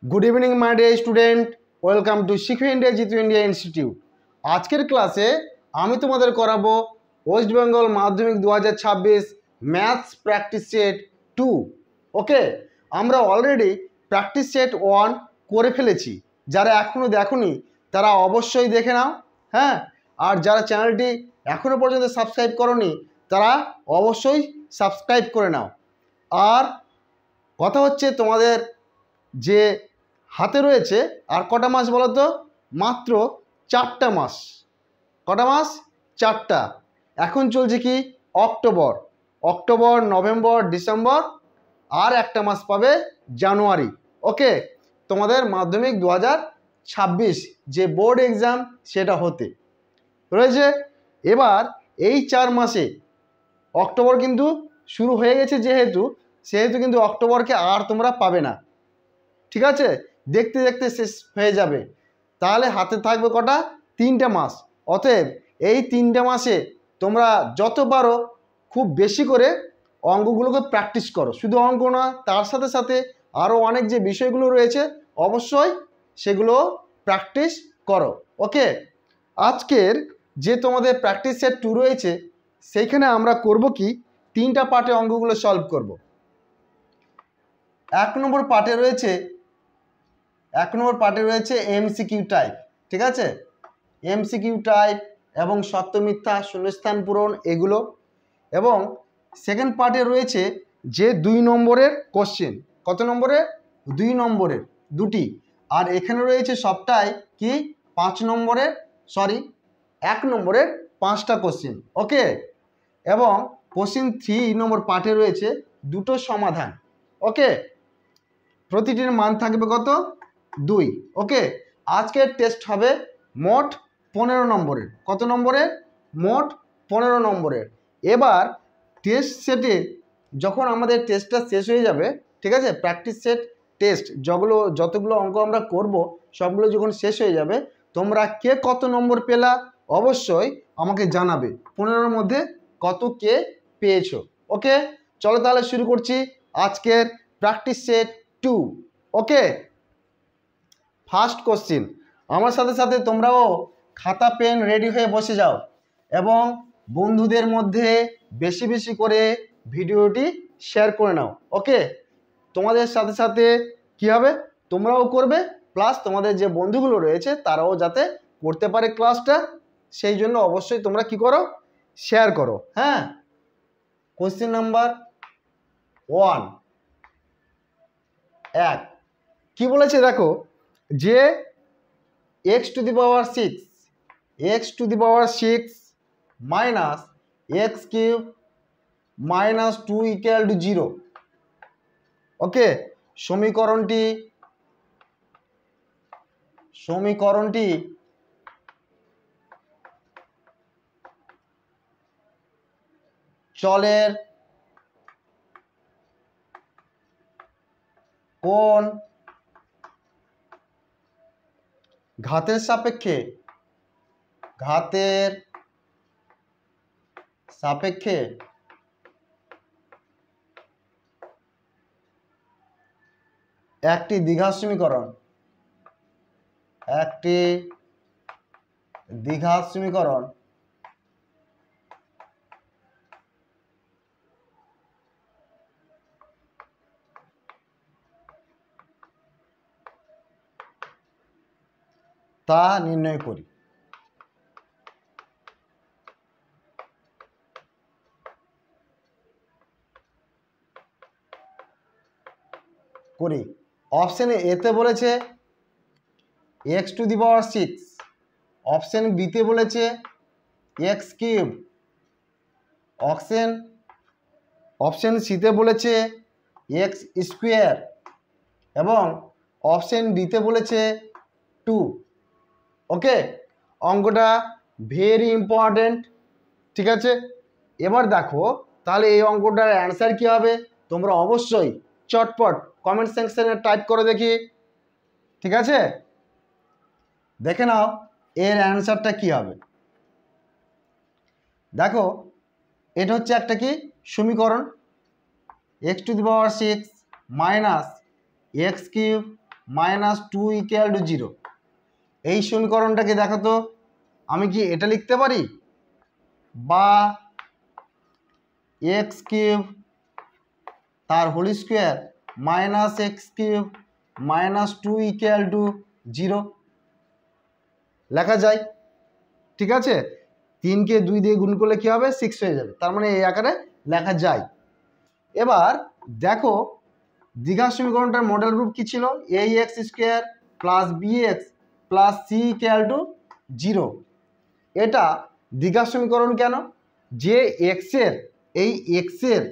Good evening my dear student welcome to Shikhu India Jitu India institute. आजकेर क्लासे आमी तोमादेर कराबो West Bengal Madhyamik 2026 maths practice set 2। Okay, आमरा अलरेडी प्रैक्टिस सेट 1 करे फेलेछि। जारा एखोनो देखोनी तारा अवश्यई देखे नाओ। हाँ, और जारा चैनलटी एखोनो पर्यन्त सबस्क्राइब करोनी तारा अवश्यई सबस्क्राइब करे नाओ। और कथा होच्छे तोमादेर जे हाथे रयेछे और कटा मास बोलो तो मात्र 4टा मास। कटा मास 4टा। एखन चलছে কি अक्टोबर, अक्टोबर नवेम्बर डिसेम्बर और একটা मास पाबे জানুয়ারি। ओके, তোমাদের মাধ্যমিক 2026 যে বোর্ড एग्जाम সেটা হতে রয়েছে। এবার এই 4 মাসে অক্টোবর কিন্তু শুরু হয়ে গেছে সেহেতু কিন্তু অক্টোবরকে আর তোমরা পাবে না। ঠিক আছে, দেখতে দেখতে শেষ হয়ে যাবে। তাহলে হাতে থাকবে কটা? 3টে মাস। অতএব এই 3টে মাসে তোমরা যত পারো খুব বেশি করে অঙ্কগুলোকে প্র্যাকটিস করো। শুধু অঙ্ক না, তার সাথে সাথে আরও অনেক যে বিষয়গুলো রয়েছে অবশ্যই সেগুলো প্র্যাকটিস করো। ওকে, আজকের যে তোমাদের প্র্যাকটিস সেট 2 রয়েছে সেইখানে আমরা করব কি 3টা পার্টে অঙ্কগুলো সলভ করব। 1 নম্বর পার্টে রয়েছে এমসিকিউ টাইপ। ঠিক আছে, এমসিকিউ টাইপ এবং সত্য মিথ্যা শূন্যস্থান পূরণ এগুলো। এবং সেকেন্ড পার্টে রয়েছে যে 2 নম্বরের কোশ্চেন। কত নম্বরের? 2 নম্বরের 2টি। আর এখানে রয়েছে সবটাই কি 1 নম্বরের 5টা কোশ্চেন। ওকে, এবং কোশ্চেন 3 নম্বর পার্টে রয়েছে 2টো সমাধান। ওকে, প্রতিটির মান থাকবে কত? 2। ওকে, আজকের টেস্ট হবে মোট 15 নম্বরের। কত নম্বরের? মোট 15 নম্বরের। এবার টেস্ট সেটে যখন আমাদের টেস্টটা শেষ হয়ে যাবে, ঠিক আছে, প্র্যাকটিস সেট টেস্ট যতগুলো অঙ্ক আমরা করব সবগুলো যখন শেষ হয়ে যাবে তোমরা কে কত নম্বর পেলা অবশ্যই আমাকে জানাবে। 15-এর মধ্যে কত কে পেয়েছো। ওকে, চলো তাহলে শুরু করছি আজকের প্র্যাকটিস সেট 2। ওকে, ফার্স্ট কোশ্চেন। আমার সাথে সাথে তোমরাও খাতা পেন রেডি হয়ে বসে যাও এবং বন্ধুদের মধ্যে বেশি বেশি করে ভিডিওটি শেয়ার করে নাও। ওকে, তোমাদের সাথে সাথে কি হবে, তোমরাও করবে প্লাস তোমাদের যে বন্ধুগুলো রয়েছে তারাও যাতে করতে পারে ক্লাসটা, সেই জন্য অবশ্যই তোমরা কি করো, শেয়ার করো। হ্যাঁ, কোশ্চেন নাম্বার 1 কি বলেছে দেখো, যে x to the power 6 minus x cube minus 2 equal to 0। ওকে, সমীকরণটি চলের কোন ঘাতের সাপেক্ষে একটি দ্বিঘাত সমীকরণ তা নির্ণয় করি। অপশানে এতে বলেছে x to the power 6, option বিতে বলেছে x কিউব, অপশান সিতে বলেছে x স্কোয়ার এবং অপশান ডিতে বলেছে 2। ওকে, অঙ্কটা ভেরি ইম্পর্টেন্ট। ঠিক আছে, এবার দেখো তাহলে এই অঙ্কটার অ্যান্সার কি হবে তোমরা অবশ্যই চটপট কমেন্ট সেকশনে টাইপ করে দেখি। ঠিক আছে, দেখে নাও এর অ্যান্সারটা কি হবে। দেখো এটা হচ্ছে একটা কি সমীকরণ, x to the power 6 minus x cube minus 2 equal to 0। এই সমীকরণটাকে দেখো তো, আমি কি এটা লিখতে পারি, বা এক্স কিউব তার whole square minus x cube minus 2 equal to 0 লেখা যায়। ঠিক আছে, 3কে 2 দিয়ে গুণ করলে কি হবে, 6 হয়ে যাবে। তার মানে এই আকারে লেখা যায়। এবার দেখো দ্বিঘাত সমীকরণটার মডেল রূপ কি ছিল, A x square plus B x plus C equal to 0। এটা দ্বিঘাত সমীকরণ কেন, যে এক্সের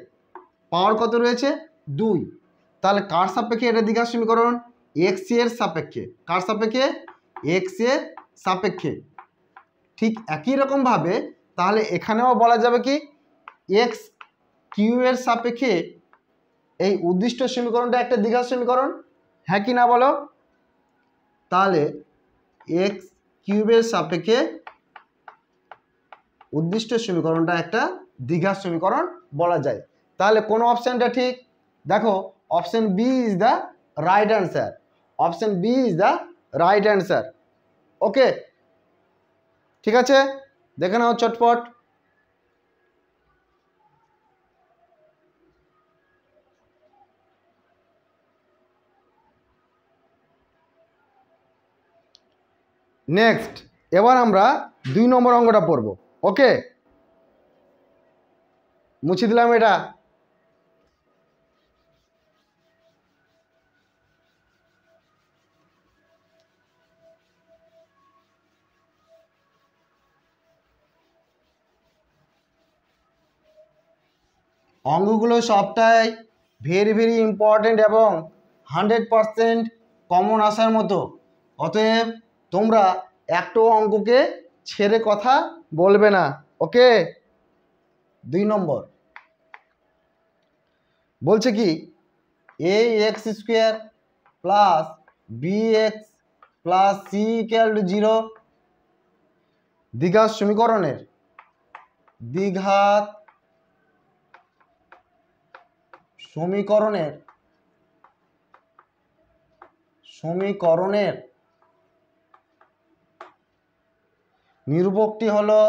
পাওয়ার কত রয়েছে, 2। তাহলে কার সাপেক্ষে এটা দ্বিঘাত সমীকরণ, এক্স এর সাপেক্ষে। কার সাপেক্ষে, এক্স এর সাপেক্ষে। ঠিক একই রকমভাবে তাহলে এখানেও বলা যাবে কি, এক্স কিউবের সাপেক্ষে এই উদ্দিষ্ট সমীকরণটা একটা দ্বিঘাত সমীকরণ, হ্যাঁ কি না বলো। তাহলে এক্স কিউবের সাপেক্ষে উদ্দিষ্ট সমীকরণটা একটা দ্বিঘাত সমীকরণ বলা যায়। তাহলে কোন অপশনটা ঠিক, দেখো option B is the right answer. Option B is the right answer. Okay, ঠিক আছে, দেখে নাও চটপট। নেক্সট, এবার আমরা 2 নম্বর অঙ্কটা পড়ব। ওকে, মুছে দিলাম এটা। অঙ্কগুলো সবটাই ভেরি ভেরি ইম্পর্টেন্ট এবং 100% কমন আসার মতো। অতএব তোমরা একটাও অঙ্ককে ছেড়ে কথা বলবে না। ওকে, 2 নম্বর বলছে কি, এ x square plus B x plus C equal to 0 দ্বিঘাত সমীকরণের নিরূপকটি হলো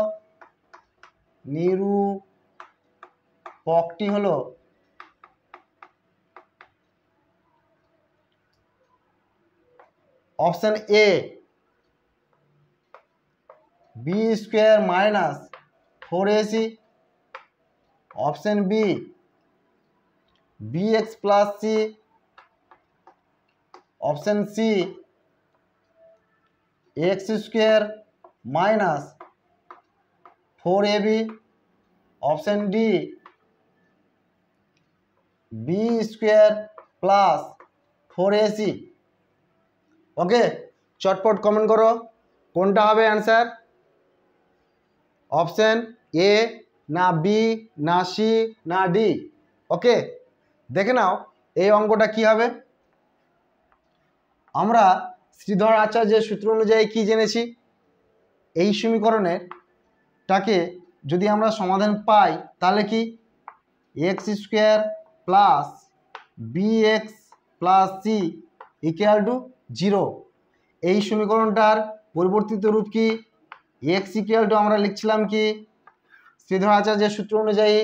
option A B square minus 4ac, option B B x plus C, option C X square minus 4ab, option D B square plus 4ac। Okay, চটপট comment করো কোনটা হবে answer, option A না B না সি না D. ওকে, দেখে নাও এই অঙ্কটা কি হবে। আমরা শ্রীধর আচার্যের সূত্র অনুযায়ী কি জেনেছি, এই সমীকরণেরটাকে যদি আমরা সমাধান পাই তাহলে কি, x square plus B x plus C equal to 0। এই সমীকরণটার পরিবর্তিত রূপ কি, এক্স ইকুয়াল টু আমরা লিখছিলাম কি, শ্রীধর আচার্যের সূত্র অনুযায়ী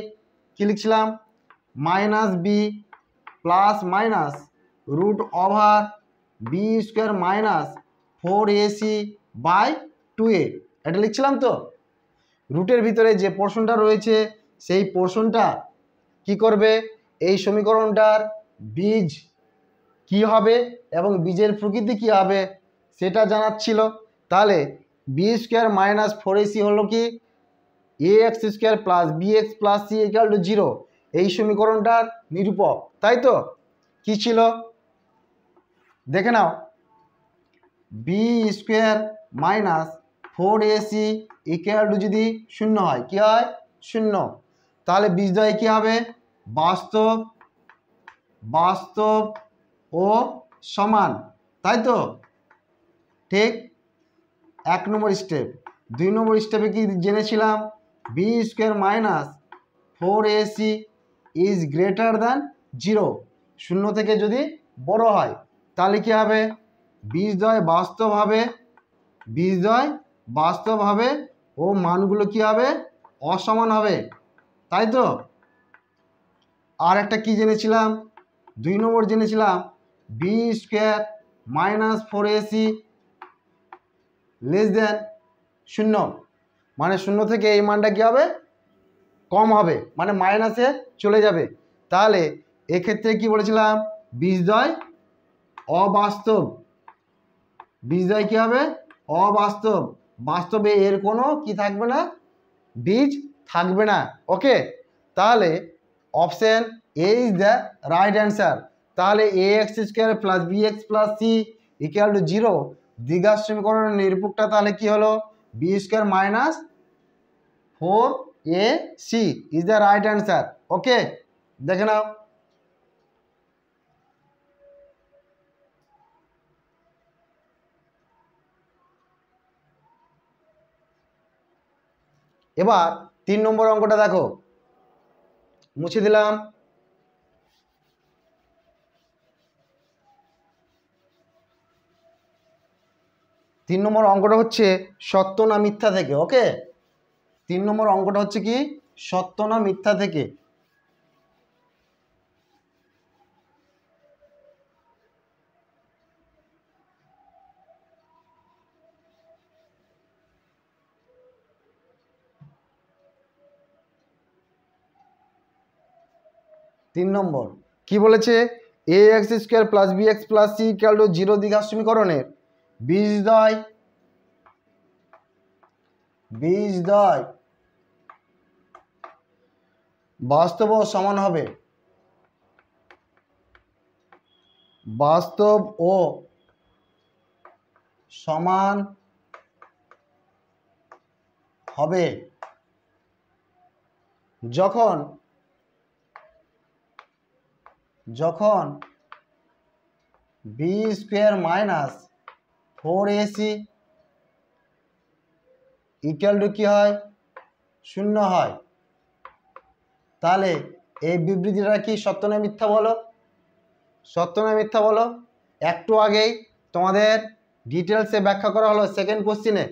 কি লিখছিলাম, minus B plus minus root over B square minus 4ac by 2a, এটা লিখছিলাম তো। রুটের ভিতরে যে পোর্শনটা রয়েছে সেই পোর্শনটা কি করবে, এই সমীকরণটার বীজ কি হবে এবং বীজের প্রকৃতি কি হবে সেটা জানাচ্ছিল। তাহলে বি স্কোয়ার মাইনাস 4ac হলো কি, এ x square plus B x plus C equal to 0, এই সমীকরণটার নিরূপক। তাই তো, কি ছিল দেখে নাও, B square minus 4ac equal to যদি 0 হয়, কি হয় 0, তাহলে বীজদ্বয় কি হবে, বাস্তব ও সমান। তাই তো, ঠিক 1 নম্বর স্টেপ। 2 নম্বর স্টেপে কি জেনেছিলাম, b square minus 4ac is greater than 0, 0 থেকে যদি বড় হয়। তাহলে কি হবে, বীজদ্বয় বাস্তব হবে ও মানগুলো কি হবে, অসমান হবে, তাই তো। আর একটা কি জেনেছিলাম, 2 নম্বর জেনেছিলাম b square minus 4ac less than 0, মানে 0 থেকে এই মানটা কি হবে, কম হবে, মানে মাইনাসে চলে যাবে। তাহলে এক্ষেত্রে কি বলেছিলাম, বীজদ্বয় অবাস্তব, বীজদ্বয় কি হবে, অবাস্তব, বাস্তবে এর কোনো কি থাকবে না, বীজ থাকবে না। ওকে, তাহলে option a is the right answer. তাহলে a x square plus B x plus C equal to 0 দ্বিঘাত সমীকরণের নিরূপকটা তাহলে কি হলো, b square minus 4ac is the right answer. Okay, দেখে নাও। এবার 3 নম্বর অঙ্কটা দেখো, মুছে দিলাম। 3 নম্বর অঙ্কটা হচ্ছে সত্য না মিথ্যা থেকে। ওকে, 3 নম্বর অঙ্কটা হচ্ছে কি, সত্য না মিথ্যা থেকে। তিন নম্বর কি বলেছে, a x square plus B x plus C equal to 0 দ্বিঘাত সমীকরণের বীজদ্বয় বাস্তব ও সমান হবে, বাস্তব ও সমান হবে যখন b square minus 4ac equal to কি হয়, 0 হয়। তাহলে এই বিবৃতিটা কি সত্য না মিথ্যা বলো, সত্য না মিথ্যা বলো। একটু আগেই তোমাদের ডিটেলসে ব্যাখ্যা করা হলো সেকেন্ড কোশ্চিনে।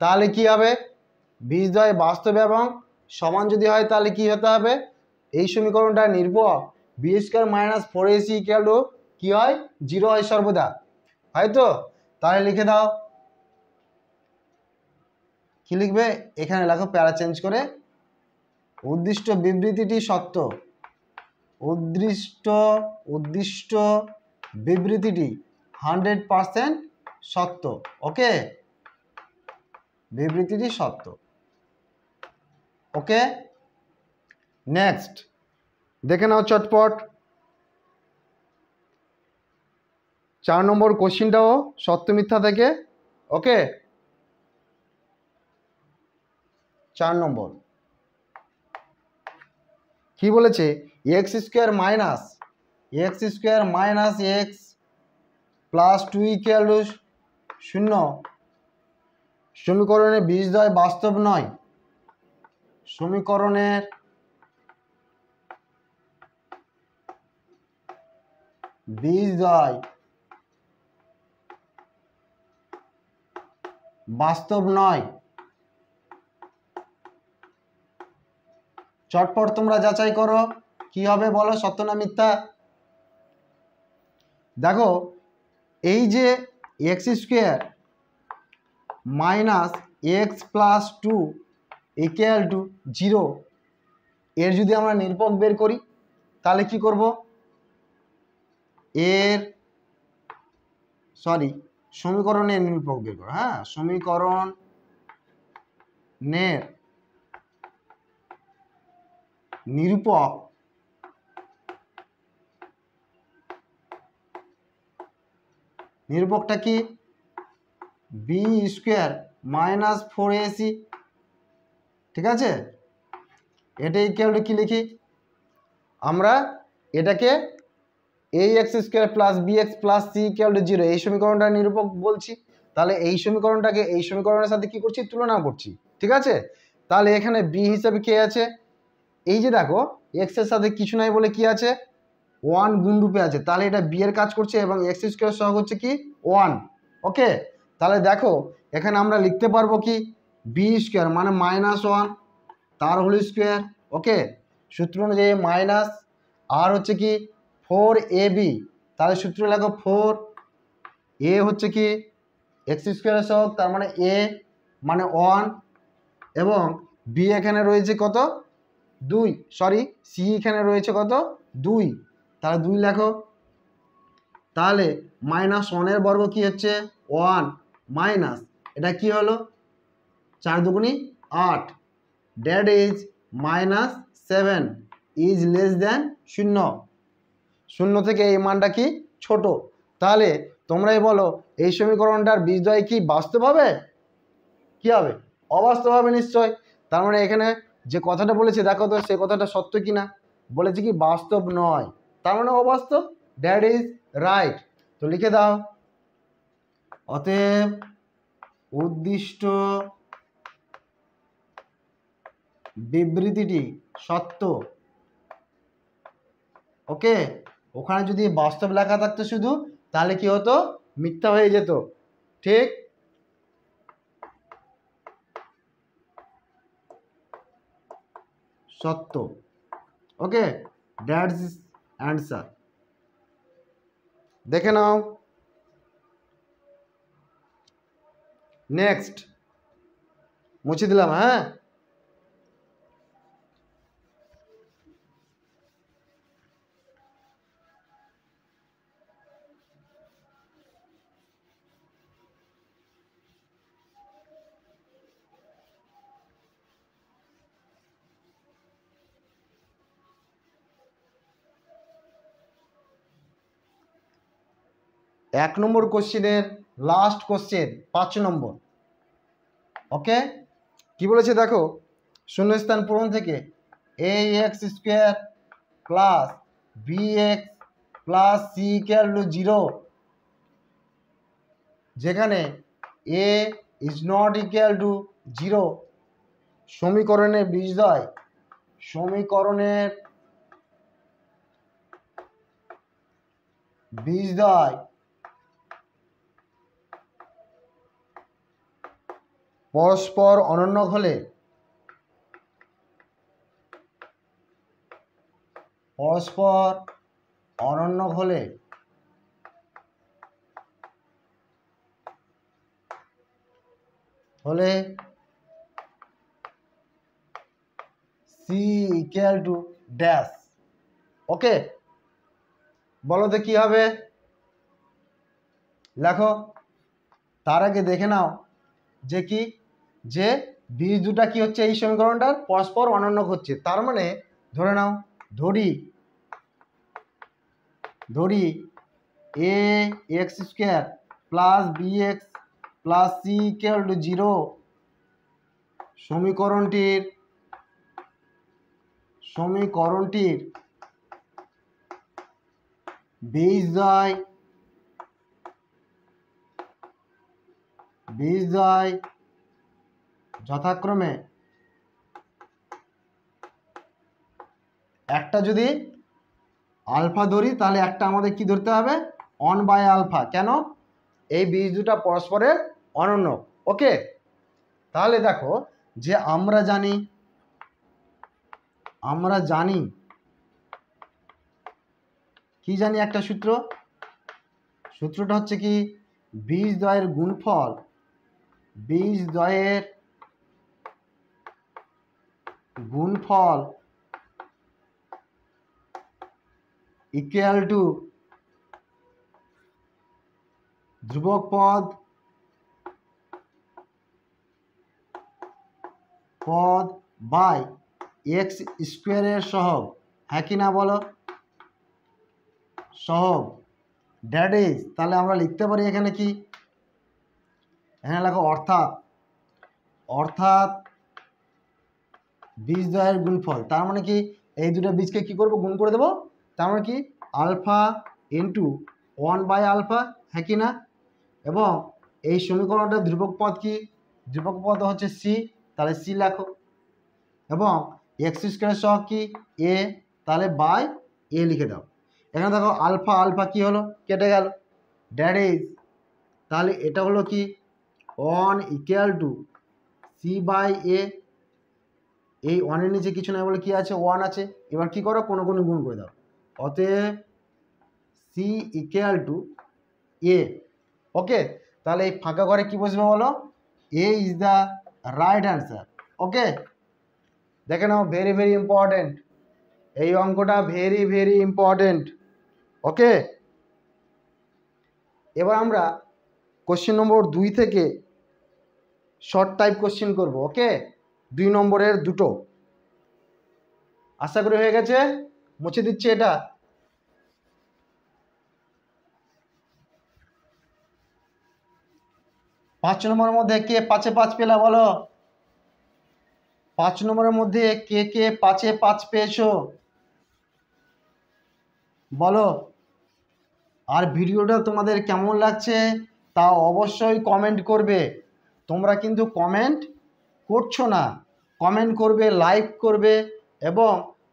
তাহলে কি হবে, বীজদ্বয় বাস্তব এবং সমান যদি হয় তাহলে কি হতে হবে, এই সমীকরণটা নির্ভর b square minus 4ac equal to কি হয়, 0 হয় সর্বদা, হয়তো। তাহলে লিখে দাও, কি লিখবে, এখানে লেখো প্যারা চেঞ্জ করে, উদ্দিষ্ট বিবৃতিটি সত্য, উদ্দিষ্ট বিবৃতিটি 100% সত্য। ওকে, বিবৃতিটি সত্য। ওকে, নেক্সট দেখে নাও চটপট 4 নম্বর কোশ্চিনটাও সত্য মিথ্যা থেকে। ওকে, 4 নম্বর কি বলেছে, x square minus x plus 2 equal to 0 সমীকরণের বীজদ্বয় বাস্তব নয়, সমীকরণের বীজদ্বয় বাস্তব নয়। চটপট তোমরা যাচাই করো কি হবে, বলো সত্য না মিথ্যা। দেখো, এই যে x square minus x plus 2 equal to 0 এর যদি আমরা নিরূপক বের করি তাহলে কি করব, সমীকরণের নিরূপক বের করো। হ্যাঁ, সমীকরণের নিরূপকটা কি, বি স্কোয়ার মাইনাস 4ac, ঠিক আছে। এটা ইকুয়াল টু কি লিখি আমরা, এটাকে a x square plus B x plus C equal to 0 এই সমীকরণটা নিরূপক বলছি। তাহলে এই সমীকরণটাকে এই সমীকরণের সাথে কি করছি, তুলনা করছি, ঠিক আছে। তাহলে এখানে বি হিসাবে কে আছে, এই যে দেখো এক্স এর সাথে কিছু নাই বলে কি আছে, ওয়ান গুণ রূপে আছে, তাহলে এটা বি এর কাজ করছে এবং এক্স স্কোয়ার সহগ হচ্ছে কি ওয়ান। ওকে, তাহলে দেখো এখানে আমরা লিখতে পারবো কি বি স্কোয়ার মানে মাইনাস ওয়ান তার হোল স্কোয়ার। ওকে, সূত্র অনুযায়ী মাইনাস আর হচ্ছে কি ফোর এ বি, তাহলে সূত্র লেখো ফোর এ হচ্ছে কি এক্স স্কোয়ারের সহগ তার মানে এ মানে ওয়ান, এবং বি এখানে রয়েছে কত দুই, সরি সি এখানে রয়েছে কত দুই, তাহলে দুই লেখো। তাহলে মাইনাস ওয়ানের বর্গ কি হচ্ছে ওয়ান, মাইনাস এটা কি হলো চার দুগুণী আট, that is minus seven is less than শূন্য, শূন্য থেকে এই মানটা কি ছোট। তাহলে তোমরাই বলো এই সমীকরণটার বীজদ্বয় কি বাস্তব হবে, কি হবে অবাস্তব হবে নিশ্চয়। তার মানে এখানে যে কথাটা বলেছে দেখো তো সে কথাটা সত্য কিনা, বলেছে কি বাস্তব নয়, তার মানে অবাস্তব, দ্যাট ইজ রাইট। তো লিখে দাও অতএব উদ্দিষ্ট বিবৃতিটি সত্য। ওকে, ওখানে যদি বাস্তব লেখা থাকতো শুধু তাহলে কি হতো মিথ্যা হয়ে যেত, ঠিক। সত্য। ওকে, দ্যাটস অ্যান্সার। দেখে নাও নেক্সট, মুছে দিলাম হ্যাঁ। এক নম্বর কোশ্চেনের লাস্ট কোশ্চেন 5 নম্বর। ওকে, কি বলেছে দেখো শূন্যস্থান পূরণ থেকে a x square plus B x plus C equal to 0, যেখানে a is not equal to 0 সমীকরণের বীজদ্বয়, সমীকরণের বীজদ্বয় পরস্পর অনন্য হলে, পরস্পর অনন্য হলে সি ইকুয়াল টু ড্যাশ। ওকে, বলো তো কি হবে, লেখো। তার আগে দেখে নাও যে কি যে বীজ দুটা কি হচ্ছে এই সমীকরণটার পরস্পর অনন্য হচ্ছে, তার মানে ধরে নাও ধরি a x square plus B x plus C equal to 0 সমীকরণটির বীজদ্বয় যথাক্রমে একটা যদি আলফা ধরি তাহলে একটা আমাদের কি ধরতে হবে 1/α, কেন এই বীজ দুটা পরস্পরের অনন্য। ওকে, তাহলে দেখো যে আমরা জানি কি জানি একটা সূত্রটা হচ্ছে কি বীজদ্বয়ের গুণফল ইকুয়াল টু ধ্রুবক পদ বাই এক্স স্কোয়ারের সহগ, হ্যাঁ কি না বলো সহগ, দ্যাট ইজ, তাহলে আমরা লিখতে পারি এখানে কি এখানে লেখো অর্থাৎ বীজদ্বয়ের গুণফল, তার মানে কি এই দুটো বীজকে কি করব গুণ করে দেবো, তার মানে কি আলফা ইন্টু 1/α, হ্যাঁ কি না, এবং এই সমীকরণটার ধ্রুবক পদ কি ধ্রুবক পদ হচ্ছে সি, তাহলে সি লেখো, এবং এক্স স্কোয়ার সহগ কি এ, তাহলে বাই এ লিখে দাও। এখানে দেখো আলফা আলফা কি হলো, কেটে গেল, দ্যাট ইজ, তাহলে এটা হলো কি 1 ইকুয়াল টু সি বাই এ। এই 1 এর নিচে কিছু নাই বলে কি আছে, 1 আছে। এবার কি করো, কোনো কোনো গুণ করে দাও, অতএব সি ইকুয়াল টু এ। ওকে, তাহলে এই ফাঁকা ঘরে কি বসবে বলো, এ is the right answer. Okay, দেখে নাও, ভেরি ভেরি ইম্পর্টেন্ট, এই অঙ্কটা ভেরি ভেরি ইম্পর্টেন্ট। ওকে, এবার আমরা কোশ্চেন নম্বর 2 থেকে শর্ট টাইপ কোশ্চেন করব। ওকে, 2 নম্বরের দুটো, আশা করি হয়ে গেছে, মুছে দিচ্ছি এটা। পাঁচ নম্বরের মধ্যে কে 5-এ 5 পেলা বলো, 5 নম্বরের মধ্যে কে কে 5-এ 5 পেয়েছো বলো। আর ভিডিওটা তোমাদের কেমন লাগছে তা অবশ্যই কমেন্ট করবে। তোমরা কিন্তু কমেন্ট করছো না, কমেন্ট করবে, লাইক করবে এবং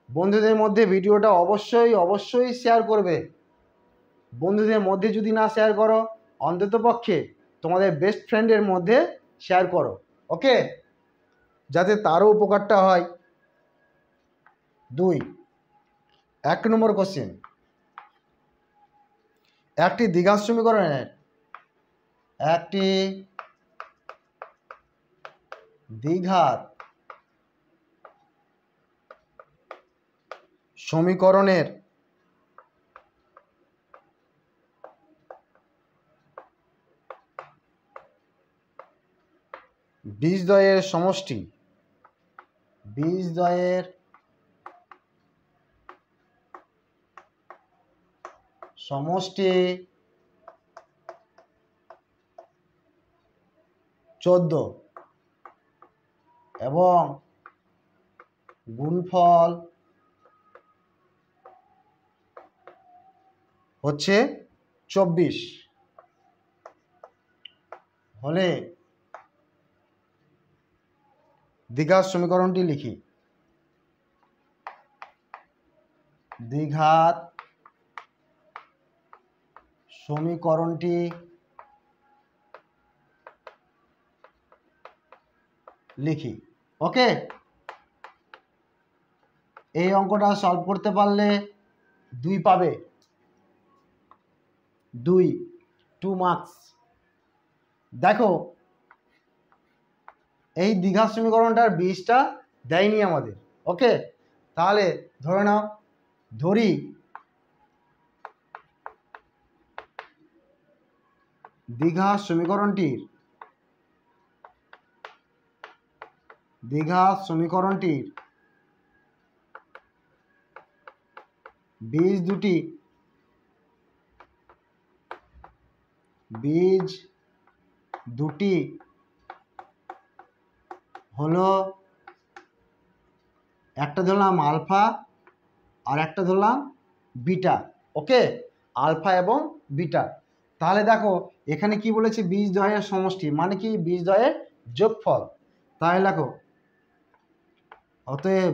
বন্ধুদের মধ্যে ভিডিওটা অবশ্যই অবশ্যই শেয়ার করবে। বন্ধুদের মধ্যে যদি না শেয়ার করো, অন্ততপক্ষে তোমাদের বেস্ট ফ্রেন্ডের মধ্যে শেয়ার করো। ওকে, যাতে তারও উপকারটা হয়। 2, 1 নম্বর কোশ্চেন, একটি দ্বিঘাত সমীকরণের একটি দ্বিঘাত সমীকরণের বীজদ্বয়ের সমষ্টি, বীজদ্বয়ের সমষ্টি 14 এবং গুণফল হচ্ছে 24 হলে দ্বিঘাত সমীকরণটি লিখি। দ্বিঘাত সমীকরণটি লিখি। ওকে, এই অঙ্কটা সলভ করতে পারলে 2 পাবে, 2 মার্কস। দেখো, এই দ্বিঘাত সমীকরণটার বীজটা দেয়নি আমাদের। ওকে, তাহলে ধরে নাও, ধরি দ্বিঘাত সমীকরণটির বীজ দুটি হলো, একটা ধরলাম আলফা আর একটা ধরলাম বিটা। ওকে, আলফা এবং বিটা। তাহলে দেখো এখানে কি বলেছে, বীজদ্বয়ের সমষ্টি মানে কি, বীজদ্বয়ের যোগফল। তাহলে দেখো, অতএব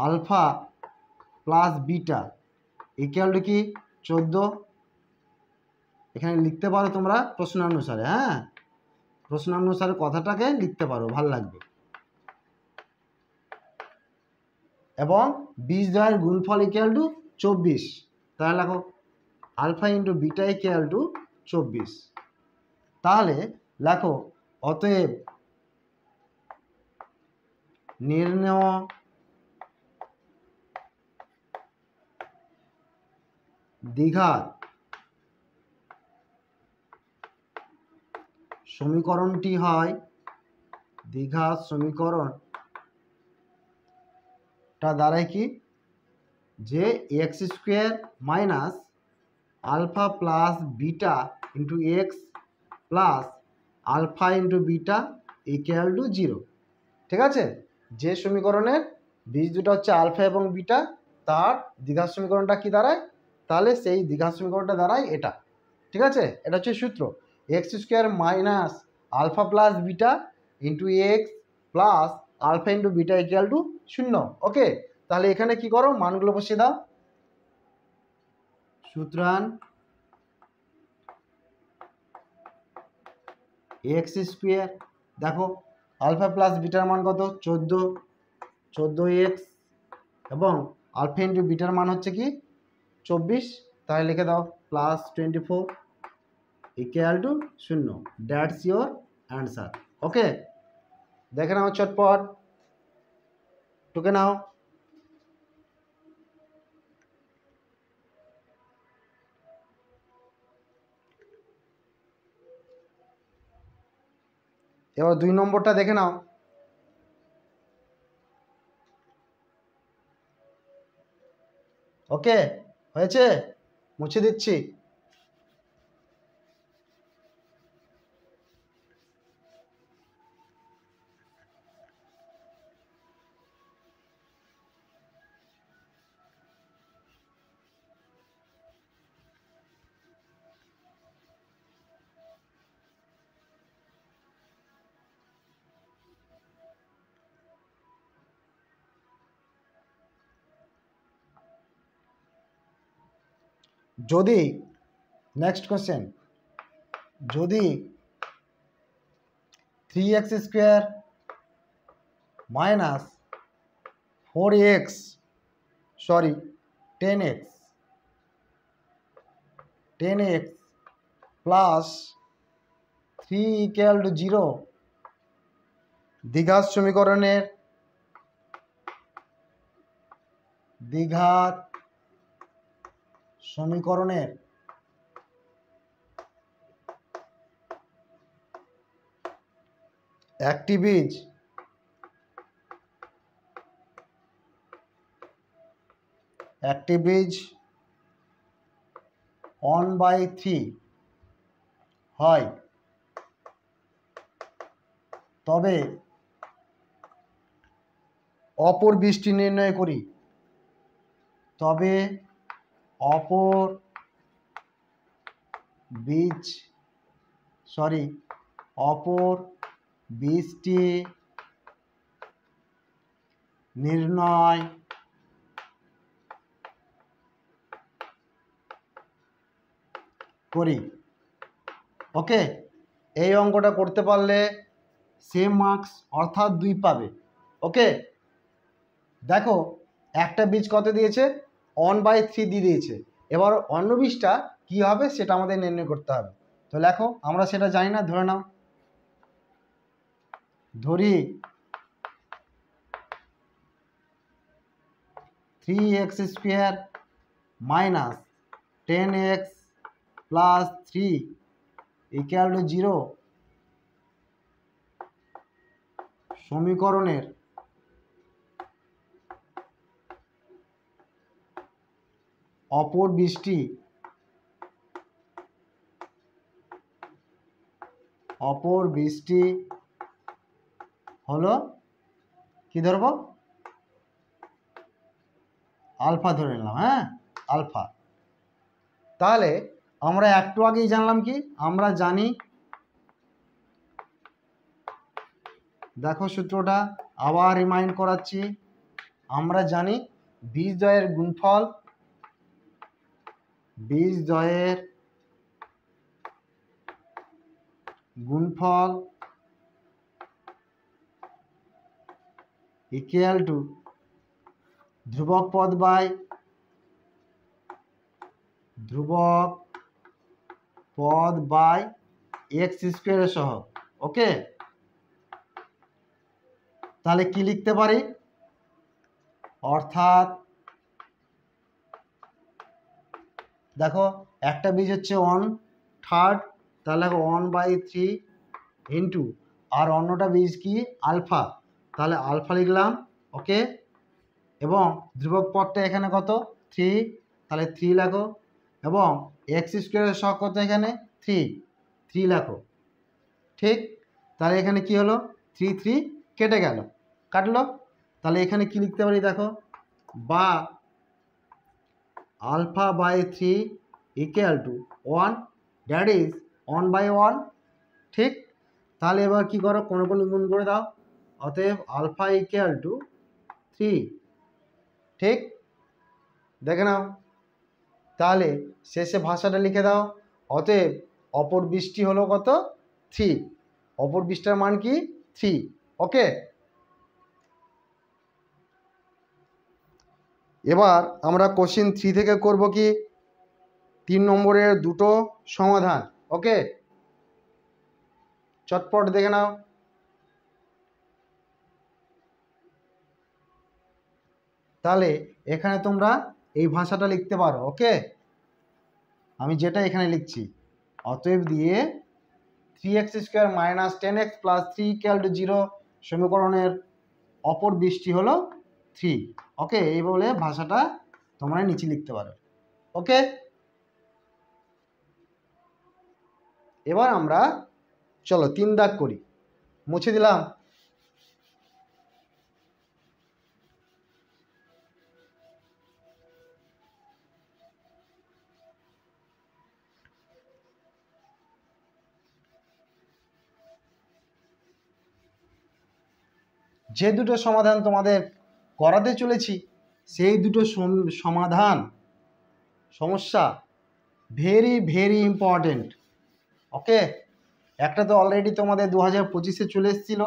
alpha plus beta equal to কি 14। এখানে লিখতে পারো তোমরা প্রশ্নানুসারে, হ্যাঁ, প্রশ্নানুসারে কথাটাকে লিখতে পারো, ভাল লাগবে। এবং বীজদ্বয়ের গুণফল ইকুয়াল টু 24। তাহলে দেখো alpha into beta equal to 24। তাহলে লেখো, অতএব নির্ণেয় দ্বিঘাত সমীকরণটি হয়, দ্বিঘাত সমীকরণটা দাঁড়ায় কি, যে x square minus alpha plus beta into x plus alpha into beta equal to 0। ঠিক আছে, যে সমীকরণের বীজ দুটো হচ্ছে আলফা এবং বিটা, তার দ্বিঘাত সমীকরণটা কি দাঁড়ায়, তাহলে সেই দ্বিঘাত সমীকরণটা দাঁড়ায় এটা। ঠিক আছে, এটা হচ্ছে সূত্র, x square minus alpha plus beta into x plus alpha into beta equal to 0। Okay, তাহলে এখানে কি করো, মানগুলো বসিয়ে দাও। সুতরাং এক্স স্কোয়ার, দেখো আলফা প্লাস বিটার মান কত, 14 এক্স, এবং আলফা ইন্টু বিটার মান হচ্ছে কি 24, তাহলে লিখে দাও plus 24 equal to 0। That's your answer. Okay, দেখে নাও চটপট, টুকে নাও। এবার 2 নম্বরটা দেখে নাও। ওকে, হয়েছে, মুছে দিচ্ছি। যদি নেক্সট কোশ্চেন, যদি 3x square minus 4x, sorry 10x plus 3 equal to 0 দ্বিঘাত সমীকরণের একটি বীজ বীজ 1/3 হয়, তবে অপর বীজটি নির্ণয় করি। অপর বীজটি নির্ণয় করি। ওকে, এই অঙ্কটা করতে পারলে সেম মার্কস অর্থাৎ 2 পাবে। ওকে, দেখো একটা বীজ কত দিয়েছে, 1/3 দিয়ে দিয়েছে। এবার অন্য বীজটা কি হবে সেটা আমাদের নির্ণয় করতে হবে। তো লেখো, আমরা সেটা জানি না, ধরে নাও, ধরি 3x square minus 10x plus 3 equal to 0 সমীকরণের অপর বীজটি হলো কি ধরবো, আলফা ধরে নিলাম। হ্যাঁ, আলফা। তাহলে আমরা একটু আগেই জানলাম কি, আমরা জানি, দেখো সূত্রটা আবার রিমাইন্ড করাচ্ছি, আমরা জানি বীজদ্বয়ের গুণফল ইকুয়াল টু ধ্রুবক পদ বাই এক্স স্কোয়ারের সহগ। ওকে, তাহলে কি লিখতে পারি, অর্থাৎ দেখো একটা বীজ হচ্ছে 1/3, তাহলে 1/3 ইন্টু, আর অন্যটা বীজ কি আলফা, তাহলে আলফা লিখলাম। ওকে, এবং ধ্রুবক পদটা এখানে কত 3, তাহলে 3 লেখো, এবং এক্স স্কোয়ারের সহগ কত এখানে 3 লেখো। ঠিক, তাহলে এখানে কি হলো, 3 কেটে গেল, কাটলো। তাহলে এখানে কি লিখতে পারি, দেখো, বা alpha by 3 equal to 1, that is 1/1। ঠিক, তাহলে এবার কি করো, কোনো গুণ করে দাও। অতএব আলফা ইকুয়াল টু 3 ঠিক, দেখে নাও। তাহলে শেষে ভাষাটা লিখে দাও। অতএব অপর বৃষ্টি হলো কত? 3। অপর বৃষ্টির মান কি? 3। ওকে, এবার আমরা কোশ্চিন 3 থেকে করব কি 3 নম্বরের দুটো সমাধান। ওকে, চটপট দেখে নাও। তাহলে এখানে তোমরা এই ভাষাটা লিখতে পারো। ওকে, আমি যেটা এখানে লিখছি, অতএব দিয়ে 3x² - 10x + 3 = 0 সমীকরণের অপর বৃষ্টি হলো 3। ওকে, এই বলে ভাষাটা তোমরা নিচে লিখতে পারো। ওকে, এবার আমরা চলো 3 দাগ করি। মুছে দিলাম। যে দুটো সমাধান তোমাদের করাতে চলেছি সেই দুটো সমাধান সমস্যা ভেরি ভেরি ইম্পর্টেন্ট। ওকে, একটা তো অলরেডি তোমাদের 2025-এ চলে এসেছিল,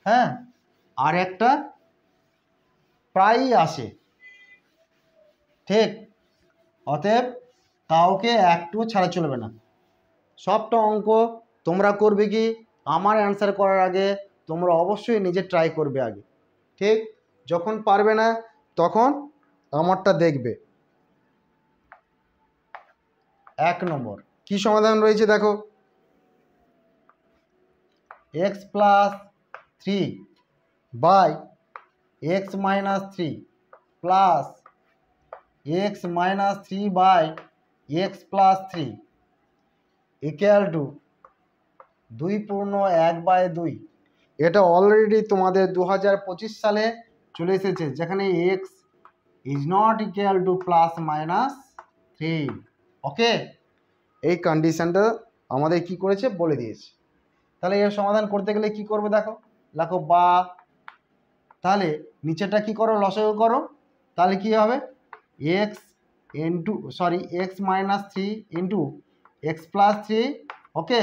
হ্যাঁ, আর একটা প্রায়ই আসে। ঠিক, অতএব কাউকে একটু ছাড়া চলবে না। সবটা অঙ্ক তোমরা করবে কি আমার অ্যান্সার করার আগে তোমরা অবশ্যই নিজে ট্রাই করবে আগে। ঠিক, যখন পারবে না তখন আমারটা দেখবে। 1 নম্বর কি সমাধান রয়েছে দেখো, x + 3 by x - 3 plus x - 3 by x + 3 equal to 2/1/2। এটা অলরেডি তোমাদের 2025 সালে চলে এসেছে, যেখানে x is not equal two +-3। ওকে, এই কন্ডিশনটা আমাদের কি করেছে বলে দিয়েছে। তাহলে এর সমাধান করতে গেলে কি করবে দেখো, লেখো বা, তাহলে নিচেটা কি করো লসাগু করো, তাহলে কি হবে x - 3 ইন্টু x + 3। ওকে,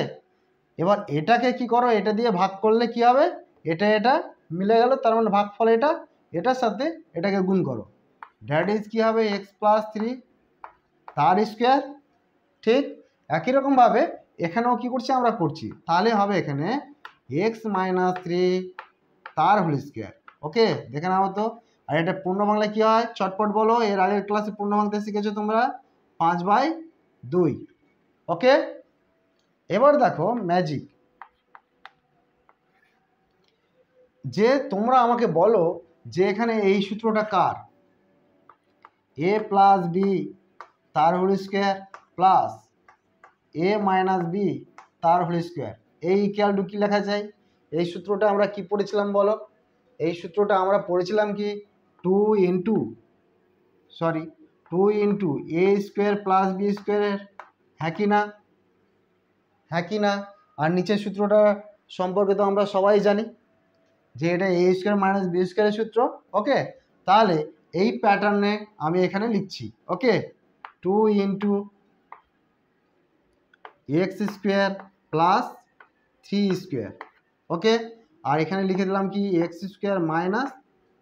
এবার এটাকে কি করো, এটা দিয়ে ভাগ করলে কি হবে, এটা এটা মিলে গেল, তার মানে ভাগফল এটা, এটার সাথে এটাকে গুণ করো, দ্যাট ইজ কি হবে x + 3 তার স্কোয়ার। ঠিক, একই রকমভাবে এখানেও কি করছি আমরা করছি, তাহলে হবে এখানে x - 3 তার হোল স্কোয়ার। ওকে, দেখে নাও তো। আর এটা পূর্ণ বাংলায় কি হয় চটপট বলো, এর আগের ক্লাসে পূর্ণ বাংলাতে শিখেছো তোমরা 5/2। ওকে, এবার দেখো ম্যাজিক, যে তোমরা আমাকে বলো যে এখানে এই সূত্রটা কার, a + b তার whole square plus a - b তার হোল স্কোয়ার, এই ইকুয়াল টু কি লেখা যায়? এই সূত্রটা আমরা কি পড়েছিলাম বলো, এই সূত্রটা আমরা পড়েছিলাম কি 2 into a square plus b স্কোয়ারের, হ্যাঁ কি না? হ্যাঁ কি না? আর নিচের সূত্রটা সম্পর্কে তো আমরা সবাই জানি যে এটা a স্কোয়ার মাইনাস b স্কোয়ারের সূত্র। ওকে, তাহলে এই প্যাটার্নে আমি এখানে লিখছি। Okay, 2 into x square plus 3 square. Okay, আর এখানে লিখে দিলাম কি x square minus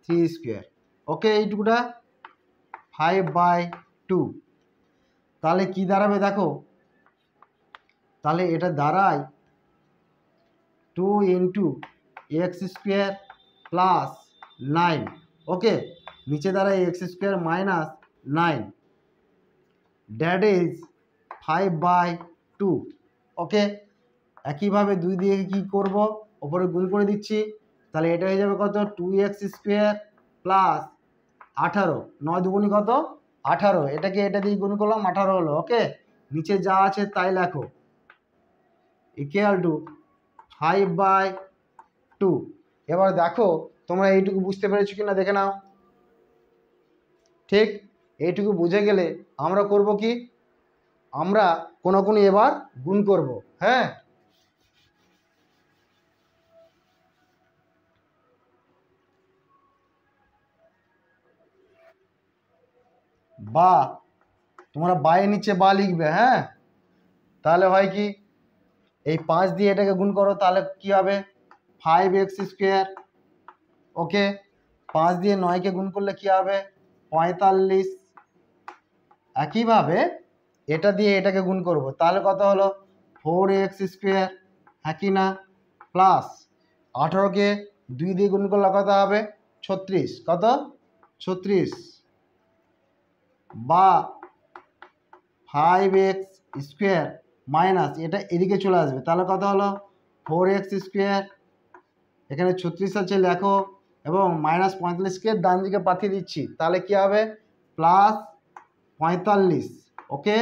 3 square. Okay, এইটুকুটা 5/2। তাহলে কি দাঁড়াবে দেখো, তাহলে এটা দাঁড়ায় 2 into x square plus 9। Okay, নিচে দাঁড়ায় x square minus 9, that is 5/2। Okay, একইভাবে 2 দিয়ে কি করব, ওপরে গুণ করে দিচ্ছি, তাহলে এটা হয়ে যাবে কত 2x স্কোয়ার প্লাস 18, 9 দুগুণি কত 18, এটাকে এটা দিয়ে গুণ করলাম 18 হলো। ওকে, নিচে যা আছে তাই লেখো, ইকুয়াল টু 5/2। এবার দেখো তোমরা এইটুকু বুঝতে পেরেছো কিনা দেখে নাও। ঠিক, এইটুকু বুঝে গেলে আমরা করব কি, আমরা কোন এবার গুণ করব। হ্যাঁ, বা তোমরা বাই নিচে বা লিখবে, হ্যাঁ। তাহলে হয় কি, এই 5 দিয়ে এটাকে গুণ করো, তাহলে কি হবে 5x²। ওকে, 5 দিয়ে 9কে গুণ করলে কি হবে 45। একইভাবে এটা দিয়ে এটাকে গুণ করব, তাহলে কত হলো 4x², হ্যাঁ কি না, প্লাস 18কে 2 দিয়ে গুণ করলে কত হবে 36, কত 36, বা 5x² মাইনাস এটা এদিকে চলে আসবে, তাহলে কত হলো 4x²। এখানে 36 আছে লেখো, এবং -45কে ডান দিকে পাঠিয়ে দিচ্ছি, তাহলে কি হবে +45। ওকে,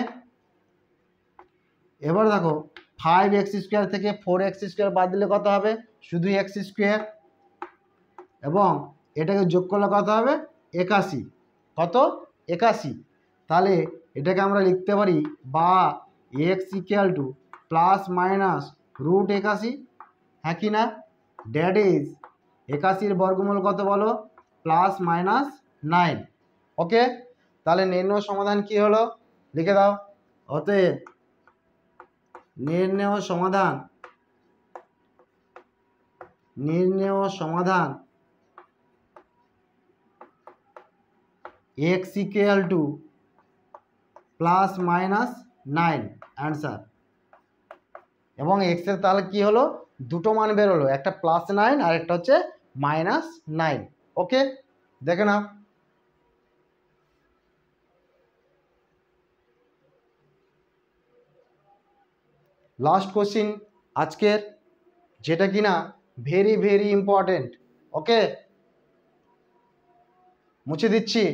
এবার দেখো 5x² থেকে 4x² বাদ দিলে কত হবে শুধু x², এবং এটাকে যোগ করলে কত হবে 81, কত 81। তাহলে এটাকে আমরা লিখতে পারি বা x ±√81, হ্যাঁ কি না, দ্যাট ইজ 81 বর্গমূল কত বলো +−9। ওকে, তাহলে নির্ণয় সমাধান কি হলো লিখে দাও। অতএব নির্ণয় সমাধান x +−9 অ্যান্সার। এবং x এর তাহলে কি হলো দুটো মান বেরোলো, একটা +9 আর একটা হচ্ছে -9। ওকে, দেখে নাও। লাস্ট কোশ্চিন আজকের, যেটা কিনা ভেরি ভেরি ইম্পর্টেন্ট। ওকে, মুছে দিচ্ছি।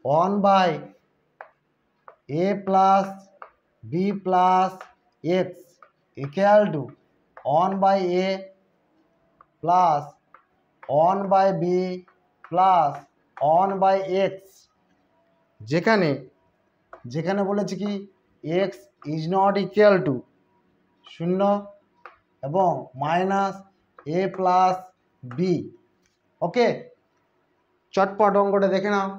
One by a plus b plus x equal to 1 by a plus 1 by b plus 1 by x, যেখানে বলেছে কি x is not equal to 0 এবং -a plus b। ওকে, চটপট অঙ্কটা দেখে নাও,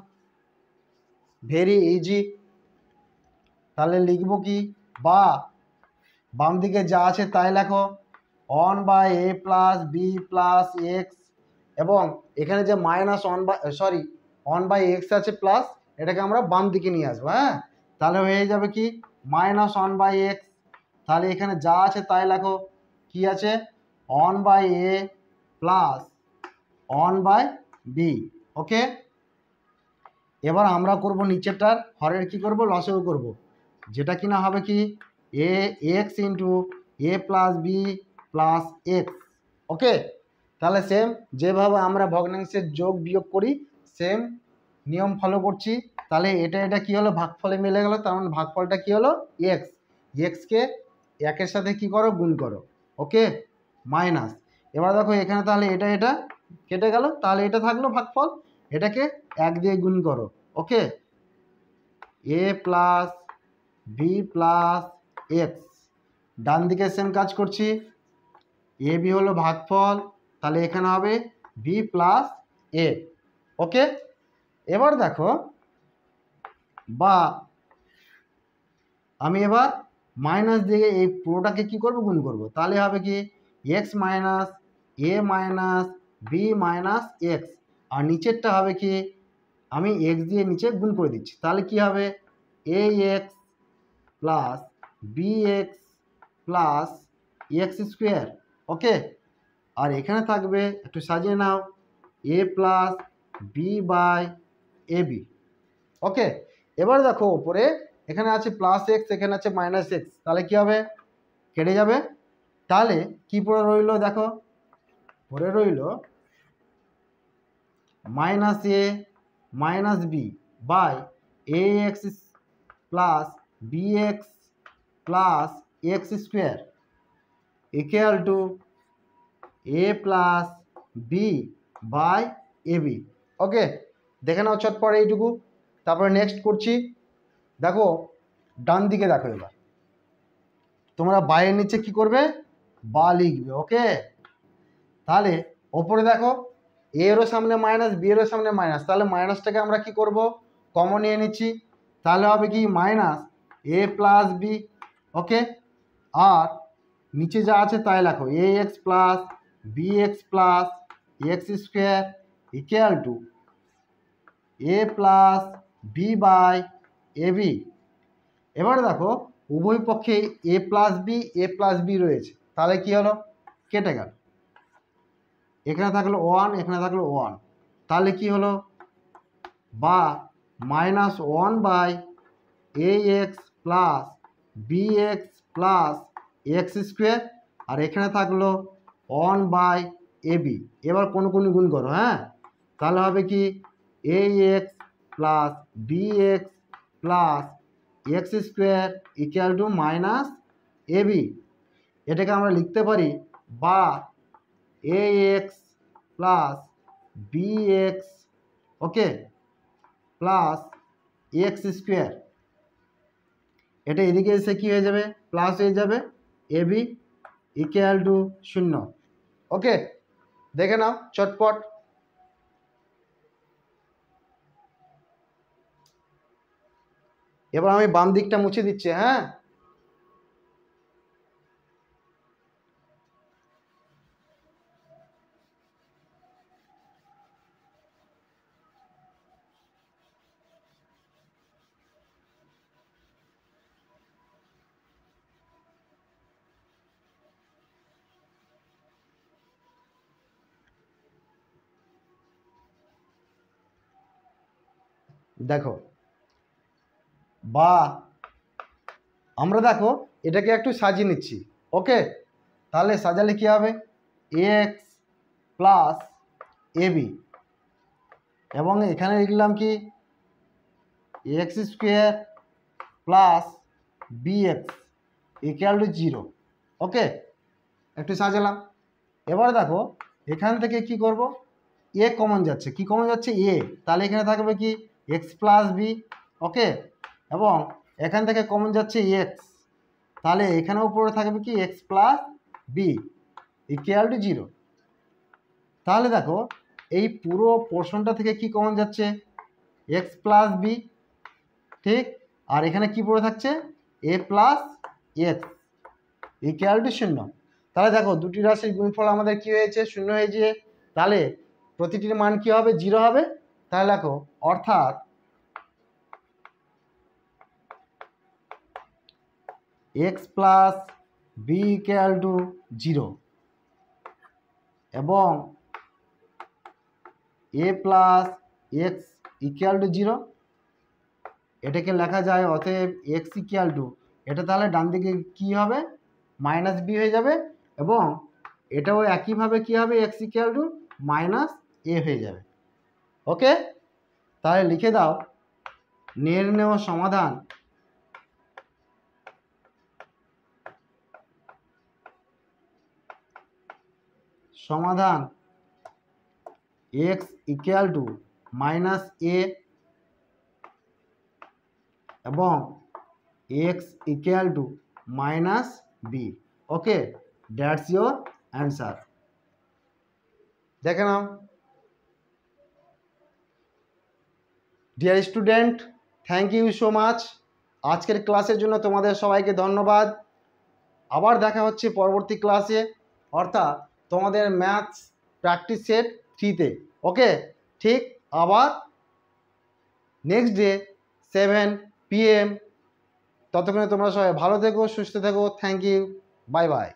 ভেরি ইজি। তাহলে লিখবো কি, বা বাম দিকে যা আছে তাই লেখো 1 by a plus b plus x, এবং এখানে যে ওয়ান বাই এক্স আছে প্লাস, এটাকে আমরা বাম দিকে নিয়ে আসবো, হ্যাঁ। তাহলে হয়ে যাবে কি -1 বাই এক্স। তাহলে এখানে যা আছে তাই লেখো, কি আছে 1 by a plus 1 by b. Okay, এবার আমরা করব নিচেরটার হরের কি করব লসাগু করব, যেটা কিনা হবে কি এ এক্স ইন্টু এ প্লাস বি প্লাস এক্স। ওকে, তাহলে সেম যেভাবে আমরা ভগ্নাংশের যোগ বিয়োগ করি সেম নিয়ম ফলো করছি। তাহলে এটা কি হলো ভাগফলে মিলে গেল, তার মানে ভাগফলটা কি হলো এক্স। এক্সকে একের সাথে কি করো গুণ করো। ওকে, মাইনাস, এবার দেখো এখানে তাহলে এটা কেটে গেল, তাহলে এটা থাকলো ভাগফল, এটাকে 1 দিয়ে গুণ করো। ওকে, এ প্লাস বি প্লাস এক্স, ডান দিকে সেম কাজ করছি, এ বি হলো ভাগফল, তাহলে এখানে হবে বি প্লাস এ। ওকে, এবার দেখো বা আমি এবার মাইনাস দিয়ে এই পুরোটাকে কি করব গুণ করব, তাহলে হবে কি x minus a minus B minus x, আর নিচেরটা হবে কি আমি এক্স দিয়ে নিচে গুণ করে দিচ্ছি, তাহলে কি হবে a x plus B x plus x²। Okay, আর এখানে থাকবে একটু সাজিয়ে নাও a plus b by a b. Okay, এবার দেখো উপরে এখানে আছে প্লাস এক্স, এখানে আছে মাইনাস এক্স, তাহলে কি হবে কেটে যাবে। তাহলে কি পড়ে রইল দেখো, পড়ে রইল minus a minus b by a x plus B x plus x square equal to a plus b by a b. Okay देखे नाओ चटपट এইটুকু। তারপরে নেক্সট করছি, দেখো ডান দিকে দেখো, এবার তোমরা বাইরের নিচে কি করবে, বা লিখবে। ওকে তাহলে ওপরে দেখো এ এরও সামনে মাইনাস, বি এরও সামনে মাইনাস, তাহলে মাইনাসটাকে আমরা কি করব, কমন নিয়ে নিচ্ছি। তাহলে হবে কি minus a plus b. Okay আর নিচে যা আছে তাই লেখো, a x plus B x plus x square equal to a plus b by a b. এবার দেখো উভয় পক্ষে এ প্লাস বি রয়েছে, তাহলে কি হলো, কেটে গেল। এখানে থাকলো 1, এখানে থাকলো 1, তাহলে কি হলো, বা -1 by a x plus B x plus x square, আর এখানে থাকলো 1 বাই এ বি। এবার কোনো গুণ করো, হ্যাঁ, তাহলে হবে কি এ x plus B x plus x square equal to minus a b. এটাকে আমরা লিখতে পারি বা a x plus B x, okay, plus x square. এটা এদিকে এসে কী হয়ে যাবে, প্লাস হয়ে যাবে a b equal to 0। Okay দেখে নাও চটপট। এবার আমি বাম দিকটা মুছে দিচ্ছি, হ্যাঁ। দেখো বা আমরা দেখো এটাকে একটু সাজিয়ে নিচ্ছি। ওকে তাহলে সাজালে কি হবে, এক্স প্লাস এ বি, এবং এখানে লিখলাম কি x square plus B x equal to 0। Okay একটু সাজালাম। এবার দেখো এখান থেকে কি করব, এ কমন যাচ্ছে, কি কমন যাচ্ছে, এ, তাহলে এখানে থাকবে কি এক্স প্লাস বি। ওকে এবং এখান থেকে কমন যাচ্ছে এক্স, তাহলে এখানে উপরে থাকবে কি x plus b equal to 0। তাহলে দেখো এই পুরো পোর্শনটা থেকে কি কমন যাচ্ছে, এক্স প্লাস বি, ঠিক, আর এখানে কি পড়ে থাকছে এ প্লাস এক্স ইকুয়াল টু 0। তাহলে দেখো দুটি রাশির গুণফল আমাদের কি হয়েছে, 0 হয়েছে। তাহলে প্রতিটির মান কি হবে, 0 হবে। তাহলে দেখো অর্থাৎ x plus b equal to 0 এবং a plus x equal to 0, এটাকে লেখা যায় অতএব এক্স ইকুয়াল টু, এটা তাহলে ডান দিকে কী হবে, মাইনাস বি হয়ে যাবে, এবং এটাও একইভাবে কী হবে, x equal to minus a হয়ে যাবে। ওকে তাহলে লিখে দাও নির্ণেয় সমাধান x equal to minus a এবং x equal to minus b. Okay that's your answer. দেখে নাও dear student, thank you so much. আজকের ক্লাসের জন্য তোমাদের সবাইকে ধন্যবাদ। আবার দেখা হচ্ছে পরবর্তী ক্লাসে, অর্থাৎ তোমাদের ম্যাথস প্র্যাকটিস সেট 3-তে। ওকে ঠিক আবার নেক্সট ডে 7 PM। ততক্ষণে তোমরা সবাই ভালো থেকো, সুস্থ থেকো। Thank you, bye by.